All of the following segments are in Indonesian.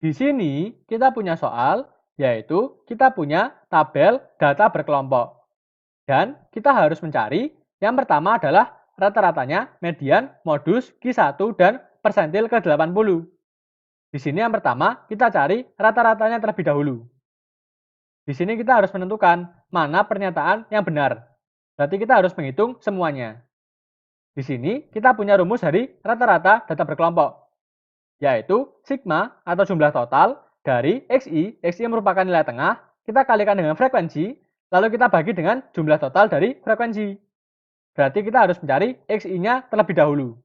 Di sini kita punya soal, yaitu kita punya tabel data berkelompok. Dan kita harus mencari yang pertama adalah rata-ratanya, median, modus, Q1, dan persentil ke-80. Di sini yang pertama kita cari rata-ratanya terlebih dahulu. Di sini kita harus menentukan mana pernyataan yang benar. Berarti kita harus menghitung semuanya. Di sini kita punya rumus dari rata-rata data berkelompok, yaitu sigma atau jumlah total dari XI merupakan nilai tengah, kita kalikan dengan frekuensi, lalu kita bagi dengan jumlah total dari frekuensi. Berarti kita harus mencari XI-nya terlebih dahulu.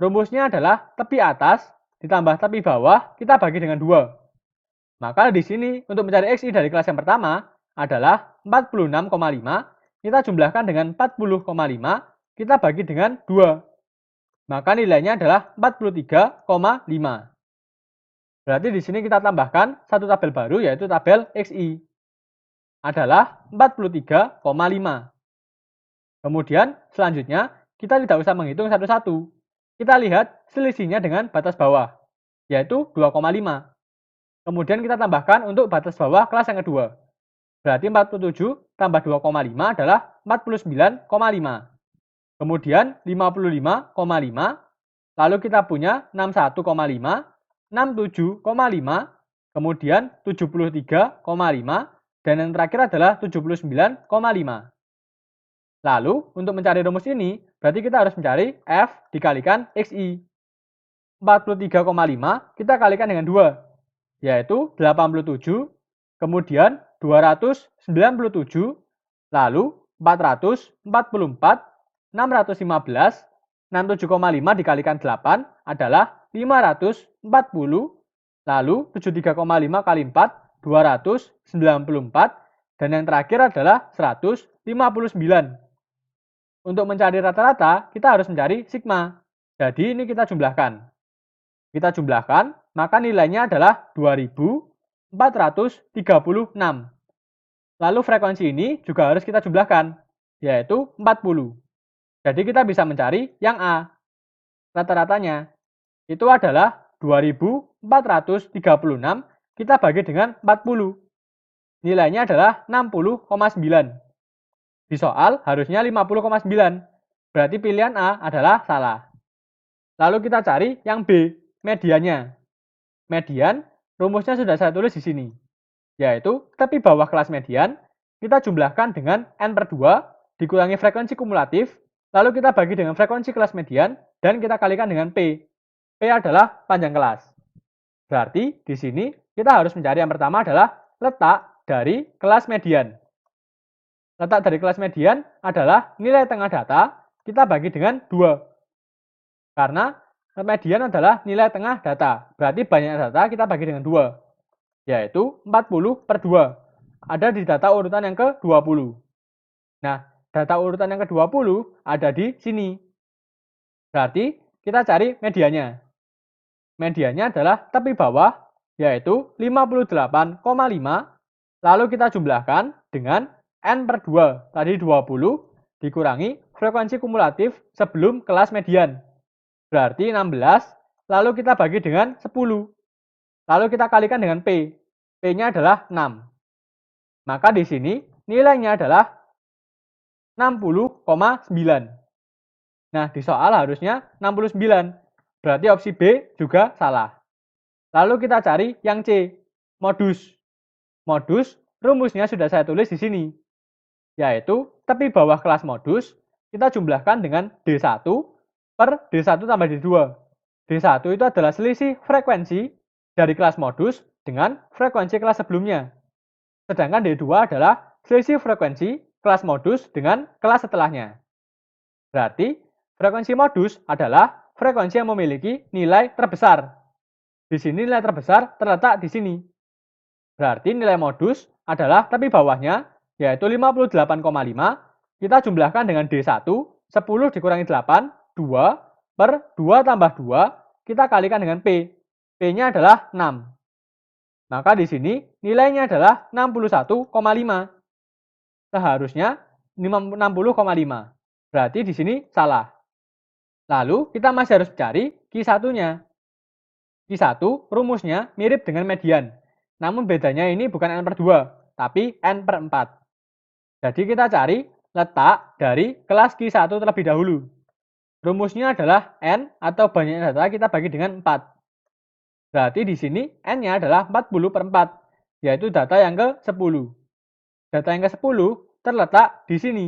Rumusnya adalah tepi atas ditambah tepi bawah, kita bagi dengan 2. Maka di sini untuk mencari XI dari kelas yang pertama adalah 46,5, kita jumlahkan dengan 40,5, kita bagi dengan 2. Maka nilainya adalah 43,5. Berarti di sini kita tambahkan satu tabel baru, yaitu tabel XI. Adalah 43,5. Kemudian selanjutnya kita tidak usah menghitung satu-satu. Kita lihat selisihnya dengan batas bawah, yaitu 2,5. Kemudian kita tambahkan untuk batas bawah kelas yang kedua. Berarti 47 tambah 2,5 adalah 49,5. Kemudian 55,5. Lalu kita punya 61,5, 67,5, kemudian 73,5, dan yang terakhir adalah 79,5. Lalu untuk mencari rumus ini, berarti kita harus mencari F dikalikan XI. 43,5 kita kalikan dengan 2, yaitu 87, kemudian 297, lalu 444, 615, 67,5 dikalikan 8 adalah 540, lalu 73,5 kali 4, 294, dan yang terakhir adalah 159. Untuk mencari rata-rata, kita harus mencari sigma. Jadi ini kita jumlahkan. Kita jumlahkan, maka nilainya adalah 2436. Lalu frekuensi ini juga harus kita jumlahkan, yaitu 40. Jadi kita bisa mencari yang A. Rata-ratanya itu adalah 2436, kita bagi dengan 40. Nilainya adalah 60,9. Di soal harusnya 50,9. Berarti pilihan A adalah salah. Lalu kita cari yang B, mediannya. Median, rumusnya sudah saya tulis di sini. Yaitu tepi bawah kelas median, kita jumlahkan dengan N/2 dikurangi frekuensi kumulatif, lalu kita bagi dengan frekuensi kelas median, dan kita kalikan dengan P. P adalah panjang kelas. Berarti di sini kita harus mencari yang pertama adalah letak dari kelas median. Letak dari kelas median adalah nilai tengah data, kita bagi dengan 2. Karena median adalah nilai tengah data, berarti banyak data kita bagi dengan 2. Yaitu 40/2. Ada di data urutan yang ke-20. Nah, data urutan yang ke-20 ada di sini. Berarti kita cari mediannya. Mediannya adalah tepi bawah, yaitu 58,5. Lalu kita jumlahkan dengan N/2, tadi 20, dikurangi frekuensi kumulatif sebelum kelas median. Berarti 16, lalu kita bagi dengan 10. Lalu kita kalikan dengan P. P-nya adalah 6. Maka di sini nilainya adalah 60,9. Nah, di soal harusnya 69. Berarti opsi B juga salah. Lalu kita cari yang C, modus. Modus, rumusnya sudah saya tulis di sini. Yaitu tepi bawah kelas modus, kita jumlahkan dengan D1 per D1 tambah D2. D1 itu adalah selisih frekuensi dari kelas modus dengan frekuensi kelas sebelumnya. Sedangkan D2 adalah selisih frekuensi kelas modus dengan kelas setelahnya. Berarti frekuensi modus adalah frekuensi yang memiliki nilai terbesar. Di sini nilai terbesar terletak di sini. Berarti nilai modus adalah tepi bawahnya, yaitu 58,5. Kita jumlahkan dengan D1, 10 dikurangi 8, 2, per 2 tambah 2, kita kalikan dengan P. P-nya adalah 6. Maka di sini nilainya adalah 61,5. Seharusnya 60,5. Berarti di sini salah. Lalu kita masih harus cari Q1-nya. Q1 rumusnya mirip dengan median, namun bedanya ini bukan N per 2, tapi N per 4. Jadi kita cari letak dari kelas Q1 terlebih dahulu. Rumusnya adalah N atau banyaknya data kita bagi dengan 4. Berarti di sini N-nya adalah 40 per 4, yaitu data yang ke-10. Data yang ke-10 terletak di sini.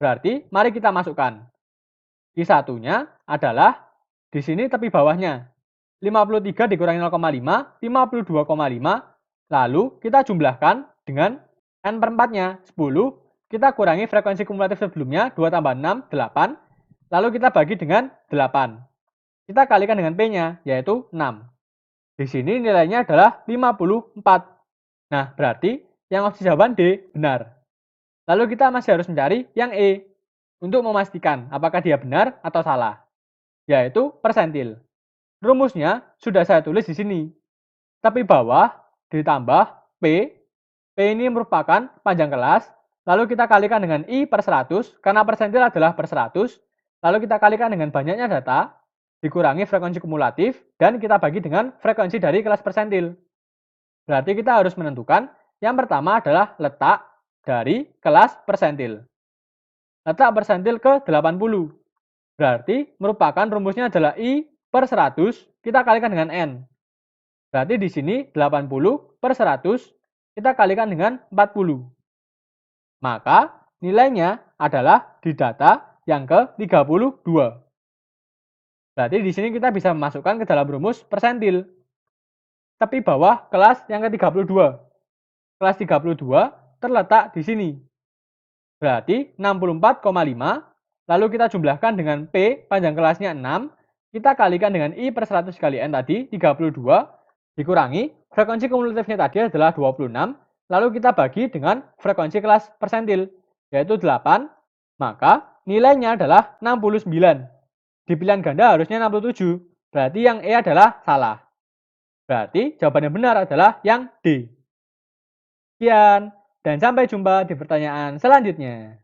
Berarti mari kita masukkan. Q1-nya adalah di sini tepi bawahnya. 53 dikurangi 0,5, 52,5. Lalu kita jumlahkan dengan N per 4-nya, 10. Kita kurangi frekuensi kumulatif sebelumnya, 2 tambah 6, 8. Lalu kita bagi dengan 8. Kita kalikan dengan P-nya, yaitu 6. Di sini nilainya adalah 54. Nah, berarti yang opsi jawaban D benar. Lalu kita masih harus mencari yang E untuk memastikan apakah dia benar atau salah, yaitu persentil. Rumusnya sudah saya tulis di sini. Tepi bawah ditambah P. P ini merupakan panjang kelas. Lalu kita kalikan dengan I per 100, karena persentil adalah per 100. Lalu kita kalikan dengan banyaknya data, dikurangi frekuensi kumulatif, dan kita bagi dengan frekuensi dari kelas persentil. Berarti kita harus menentukan yang pertama adalah letak dari kelas persentil. Letak persentil ke 80. Berarti merupakan rumusnya adalah I per 100, kita kalikan dengan N. Berarti di sini 80 per 100, kita kalikan dengan 40. Maka nilainya adalah di data yang ke-32. Berarti di sini kita bisa memasukkan ke dalam rumus persentil. Tepi bawah kelas yang ke-32. Kelas 32 terletak di sini. Berarti 64,5. Lalu kita jumlahkan dengan P panjang kelasnya 6. Kita kalikan dengan I per 100 kali N tadi, 32. Dikurangi, frekuensi kumulatifnya tadi adalah 26. Lalu kita bagi dengan frekuensi kelas persentil, yaitu 8. Maka nilainya adalah 69. Di pilihan ganda harusnya 67. Berarti yang E adalah salah. Berarti jawaban yang benar adalah yang D. Sekian, dan sampai jumpa di pertanyaan selanjutnya.